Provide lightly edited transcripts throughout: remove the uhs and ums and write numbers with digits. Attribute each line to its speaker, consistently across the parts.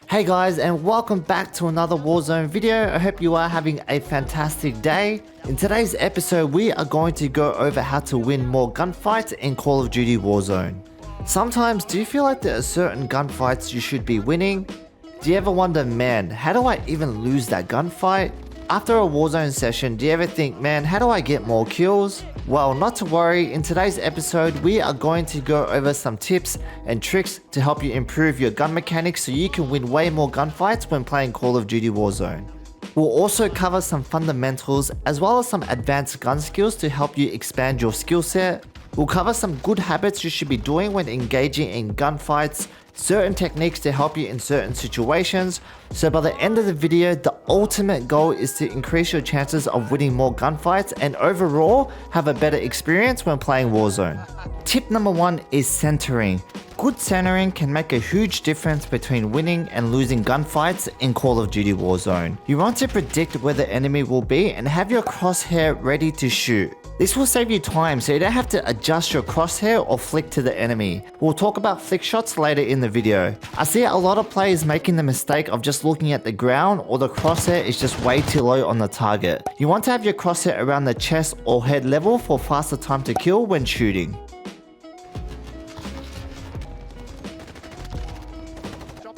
Speaker 1: Hey guys, and welcome back to another Warzone video. I hope you are having a fantastic day. In today's episode, we are going to go over how to win more gunfights in Call of Duty Warzone. Sometimes, do you feel like there are certain gunfights you should be winning? Do you ever wonder, man, how do I even lose that gunfight? After a Warzone session, do you ever think, man, how do I get more kills? Well, not to worry, in today's episode, we are going to go over some tips and tricks to help you improve your gun mechanics so you can win way more gunfights when playing Call of Duty Warzone. We'll also cover some fundamentals as well as some advanced gun skills to help you expand your skill set. We'll cover some good habits you should be doing when engaging in gunfights, certain techniques to help you in certain situations. So by the end of the video, the ultimate goal is to increase your chances of winning more gunfights and overall have a better experience when playing Warzone. Tip number 1 is centering. Good centering can make a huge difference between winning and losing gunfights in Call of Duty Warzone. You want to predict where the enemy will be and have your crosshair ready to shoot. This will save you time so you don't have to adjust your crosshair or flick to the enemy. We'll talk about flick shots later in the video. I see a lot of players making the mistake of just looking at the ground or the crosshair is just way too low on the target. You want to have your crosshair around the chest or head level for faster time to kill when shooting.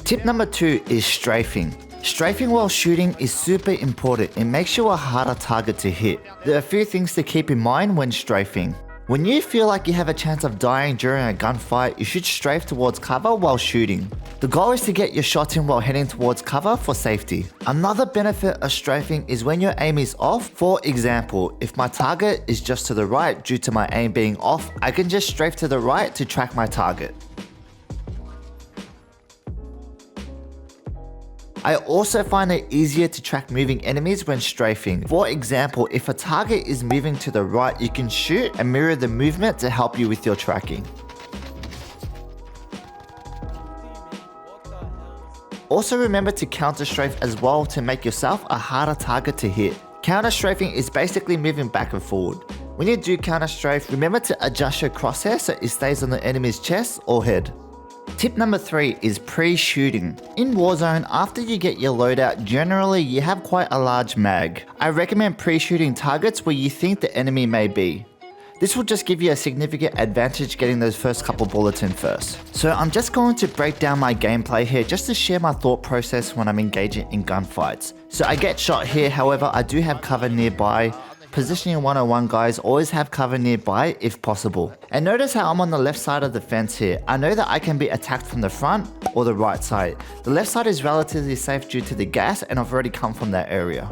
Speaker 1: Tip number 2 is strafing. Strafing while shooting is super important. It makes you a harder target to hit. There are a few things to keep in mind when strafing. When you feel like you have a chance of dying during a gunfight, you should strafe towards cover while shooting. The goal is to get your shot in while heading towards cover for safety. Another benefit of strafing is when your aim is off. For example, if my target is just to the right due to my aim being off, I can just strafe to the right to track my target. I also find it easier to track moving enemies when strafing. For example, if a target is moving to the right, you can shoot and mirror the movement to help you with your tracking. Also remember to counter strafe as well to make yourself a harder target to hit. Counter strafing is basically moving back and forward. When you do counter strafe, remember to adjust your crosshair so it stays on the enemy's chest or head. Tip number 3 is pre-shooting. In Warzone, after you get your loadout, generally you have quite a large mag. I recommend pre-shooting targets where you think the enemy may be. This will just give you a significant advantage getting those first couple bullets in first. So I'm just going to break down my gameplay here just to share my thought process when I'm engaging in gunfights. So I get shot here, however I do have cover nearby. Positioning 101 guys, always have cover nearby if possible. And notice how I'm on the left side of the fence here. I know that I can be attacked from the front or the right side. The left side is relatively safe due to the gas and I've already come from that area.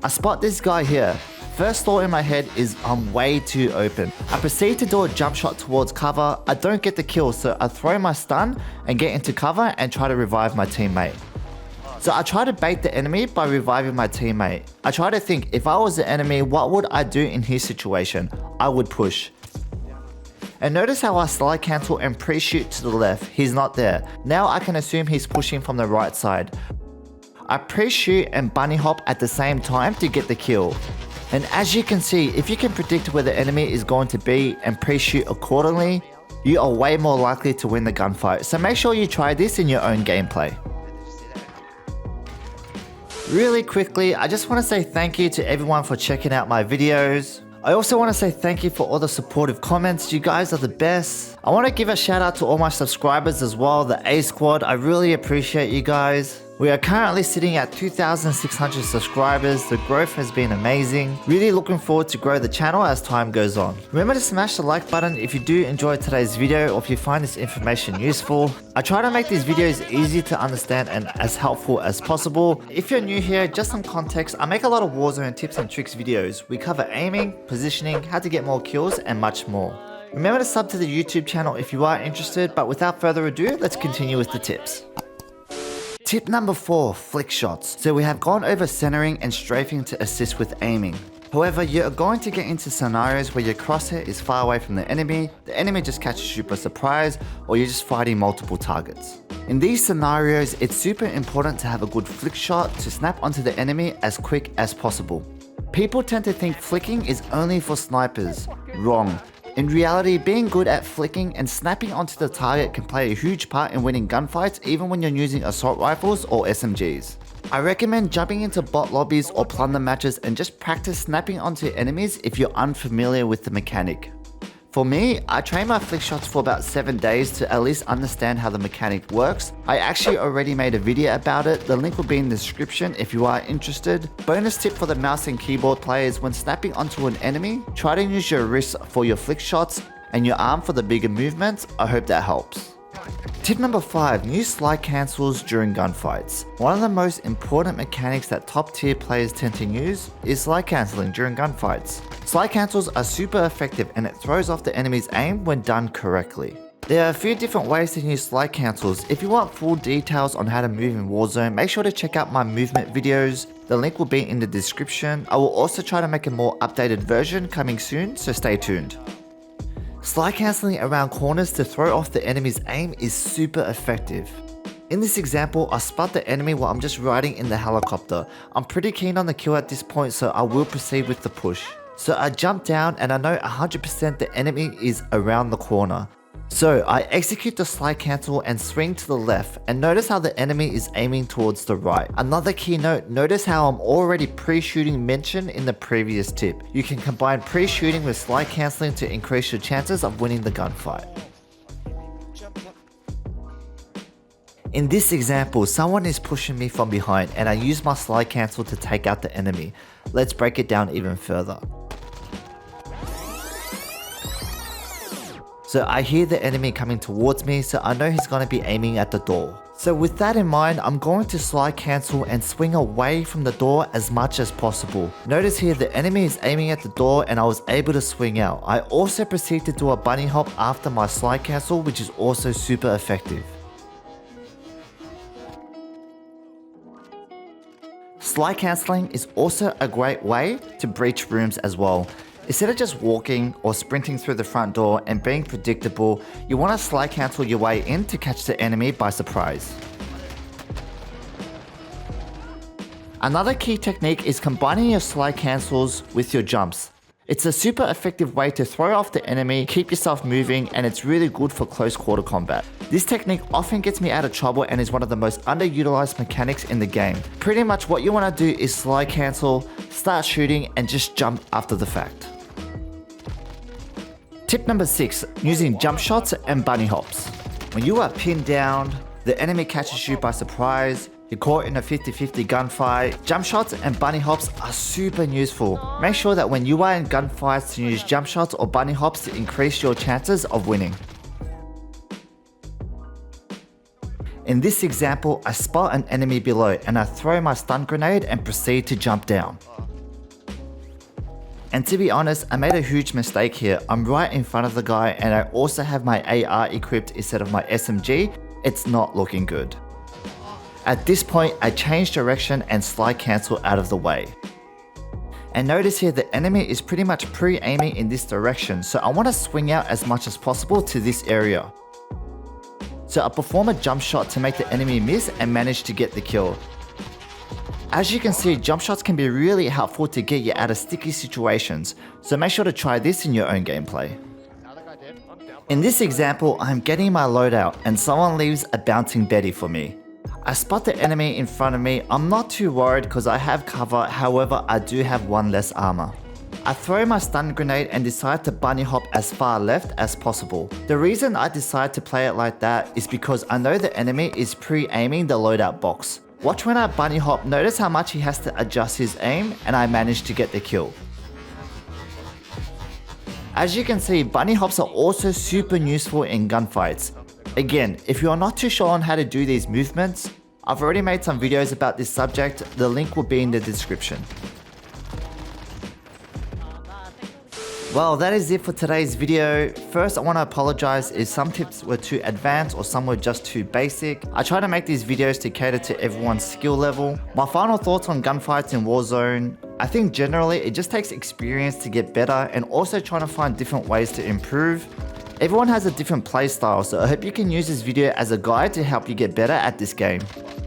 Speaker 1: I spot this guy here. First thought in my head is I'm way too open. I proceed to do a jump shot towards cover. I don't get the kill, so I throw my stun and get into cover and try to revive my teammate. So I try to bait the enemy by reviving my teammate. I try to think, if I was the enemy, what would I do in his situation? I would push. And notice how I slide cancel and pre-shoot to the left. He's not there. Now I can assume he's pushing from the right side. I pre-shoot and bunny hop at the same time to get the kill. And as you can see, if you can predict where the enemy is going to be and pre-shoot accordingly, you are way more likely to win the gunfight. So make sure you try this in your own gameplay. Really quickly, I just want to say thank you to everyone for checking out my videos. I also want to say thank you for all the supportive comments. You guys are the best. I want to give a shout out to all my subscribers as well, the A Squad. I really appreciate you guys. We are currently sitting at 2,600 subscribers. The growth has been amazing. Really looking forward to grow the channel as time goes on. Remember to smash the like button if you do enjoy today's video or if you find this information useful. I try to make these videos easy to understand and as helpful as possible. If you're new here, just some context, I make a lot of Warzone tips and tricks videos. We cover aiming, positioning, how to get more kills and much more. Remember to sub to the YouTube channel if you are interested, but without further ado, let's continue with the tips. Tip number 4, flick shots. So we have gone over centering and strafing to assist with aiming. However, you're going to get into scenarios where your crosshair is far away from the enemy just catches you by surprise, or you're just fighting multiple targets. In these scenarios, it's super important to have a good flick shot to snap onto the enemy as quick as possible. People tend to think flicking is only for snipers. Wrong. In reality, being good at flicking and snapping onto the target can play a huge part in winning gunfights even when you're using assault rifles or SMGs. I recommend jumping into bot lobbies or plunder matches and just practice snapping onto enemies if you're unfamiliar with the mechanic. For me, I trained my flick shots for about 7 days to at least understand how the mechanic works. I actually already made a video about it, the link will be in the description if you are interested. Bonus tip for the mouse and keyboard players: when snapping onto an enemy, try to use your wrist for your flick shots and your arm for the bigger movements. I hope that helps. Tip number 5, use slide cancels during gunfights. One of the most important mechanics that top tier players tend to use is slide cancelling during gunfights. Slide cancels are super effective and it throws off the enemy's aim when done correctly. There are a few different ways to use slide cancels. If you want full details on how to move in Warzone, make sure to check out my movement videos. The link will be in the description. I will also try to make a more updated version coming soon, so stay tuned. Slide cancelling around corners to throw off the enemy's aim is super effective. In this example, I spot the enemy while I'm just riding in the helicopter. I'm pretty keen on the kill at this point, so I will proceed with the push. So I jump down and I know 100% the enemy is around the corner. So I execute the slide cancel and swing to the left, and notice how the enemy is aiming towards the right. Another key note, notice how I'm already pre-shooting mentioned in the previous tip. You can combine pre-shooting with slide cancelling to increase your chances of winning the gunfight. In this example, someone is pushing me from behind and I use my slide cancel to take out the enemy. Let's break it down even further. So I hear the enemy coming towards me, so I know he's going to be aiming at the door. So with that in mind, I'm going to slide cancel and swing away from the door as much as possible. Notice here the enemy is aiming at the door and I was able to swing out. I also proceed to do a bunny hop after my slide cancel, which is also super effective. Slide cancelling is also a great way to breach rooms as well. Instead of just walking or sprinting through the front door and being predictable, you want to slide cancel your way in to catch the enemy by surprise. Another key technique is combining your slide cancels with your jumps. It's a super effective way to throw off the enemy, keep yourself moving, and it's really good for close quarter combat. This technique often gets me out of trouble and is one of the most underutilized mechanics in the game. Pretty much what you want to do is slide cancel, start shooting, and just jump after the fact. Tip number 6, using jump shots and bunny hops. When you are pinned down, the enemy catches you by surprise, you're caught in a 50-50 gunfight, jump shots and bunny hops are super useful. Make sure that when you are in gunfights to use jump shots or bunny hops to increase your chances of winning. In this example, I spot an enemy below and I throw my stun grenade and proceed to jump down. And to be honest, I made a huge mistake here. I'm right in front of the guy and I also have my AR equipped instead of my SMG. It's not looking good. At this point, I change direction and slide cancel out of the way. And notice here the enemy is pretty much pre-aiming in this direction, so I want to swing out as much as possible to this area. So I perform a jump shot to make the enemy miss and manage to get the kill. As you can see, jump shots can be really helpful to get you out of sticky situations, so make sure to try this in your own gameplay. In this example, I'm getting my loadout and someone leaves a bouncing Betty for me. I spot the enemy in front of me. I'm not too worried because I have cover, however I do have one less armor. I throw my stun grenade and decide to bunny hop as far left as possible. The reason I decide to play it like that is because I know the enemy is pre-aiming the loadout box. Watch when I bunny hop, notice how much he has to adjust his aim, and I managed to get the kill. As you can see, bunny hops are also super useful in gunfights. Again, if you are not too sure on how to do these movements, I've already made some videos about this subject, the link will be in the description. Well, that is it for today's video. First, I want to apologize if some tips were too advanced or some were just too basic. I try to make these videos to cater to everyone's skill level. My final thoughts on gunfights in Warzone: I think generally it just takes experience to get better and also trying to find different ways to improve. Everyone has a different playstyle, so I hope you can use this video as a guide to help you get better at this game.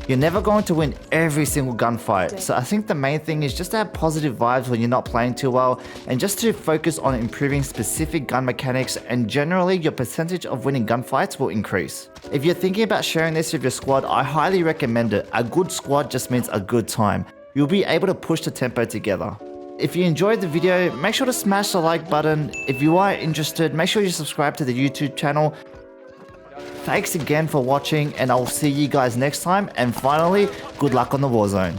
Speaker 1: You're never going to win every single gunfight, so I think the main thing is just to have positive vibes when you're not playing too well, and just to focus on improving specific gun mechanics, and generally your percentage of winning gunfights will increase. If you're thinking about sharing this with your squad, I highly recommend it. A good squad just means a good time. You'll be able to push the tempo together. If you enjoyed the video, make sure to smash the like button. If you are interested, make sure you subscribe to the YouTube channel. Thanks again for watching, and I'll see you guys next time. And finally, good luck on the Warzone.